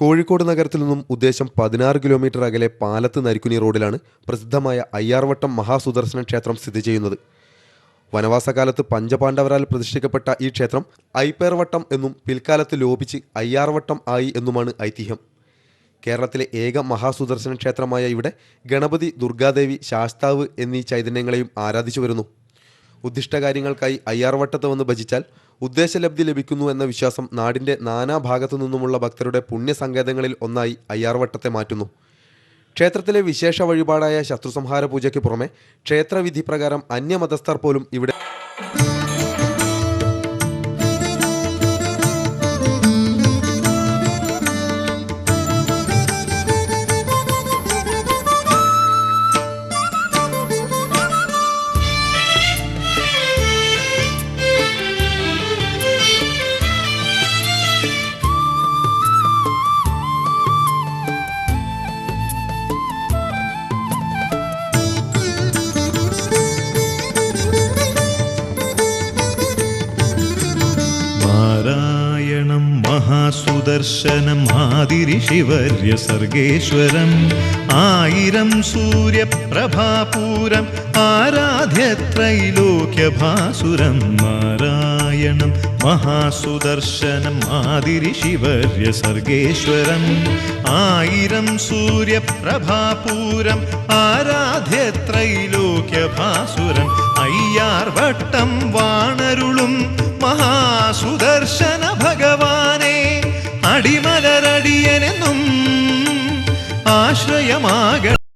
കോഴിക്കോട് നഗരത്തിൽ നിന്നും ഉദ്ദേശം 16 കിലോമീറ്റർ അകലെ പാലത്ത് നരിക്കുനി റോഡിലാണ് പ്രസിദ്ധമായ അയ്യാർവട്ടം മഹാസുദർശന ക്ഷേത്രം സ്ഥിതി ചെയ്യുന്നത്. വനവാസകാലത്ത് പഞ്ചപാണ്ഡവരാൽ പ്രതിഷ്ഠിക്കപ്പെട്ട ഈ ക്ഷേത്രം ഐപ്പേർവട്ടം എന്നും പിൽക്കാലത്ത് ലോപിച്ച് അയ്യാർവട്ടം ആയി എന്നുമാണ് ഐതിഹ്യം. കേരളത്തിലെ ഏക മഹാസുദർശന ക്ഷേത്രമായ ഇവിടെ ഗണപതി, ദുർഗാദേവി, ശാസ്താവ് എന്നീ ചൈതന്യങ്ങളെയും ആരാധിച്ചു വരുന്നു. ഉദ്ദിഷ്ടകാര്യങ്ങൾക്കായി അയ്യാർവട്ടത്ത് വന്ന് ഭജിച്ചാൽ ഉദ്ദേശലബ്ധി ലഭിക്കുന്നു എന്ന വിശ്വാസം നാടിൻ്റെ നാനാഭാഗത്തു നിന്നുമുള്ള ഭക്തരുടെ പുണ്യസങ്കേതങ്ങളിൽ ഒന്നായി അയ്യാർവട്ടത്തെ മാറ്റുന്നു. ക്ഷേത്രത്തിലെ വിശേഷ വഴിപാടായ ശത്രുസംഹാര പൂജയ്ക്ക് പുറമെ ക്ഷേത്രവിധി പ്രകാരം അന്യമതസ്ഥർ പോലും ഇവിടെ നാരായണം മഹാസുദർശനം ആദിഋഷിവർയ സർഗേശ്വരം ആയിരം സൂര്യപ്രഭാപൂരം ആരാധ്യത്രൈലോക്യഭാസുരം. നാരായണം മഹാസുദർശനം ആദിഋഷിവർയ സർഗേശ്വരം ആയിരം സൂര്യപ്രഭാപൂരം ആരാധ്യത്രൈലോക്യഭാസുരം. അയ്യാർവട്ടം വാണരുളും മഹാസുദർശന ഭഗവാനെ അടിമലരടിയനെന്നും ആശ്രയമാക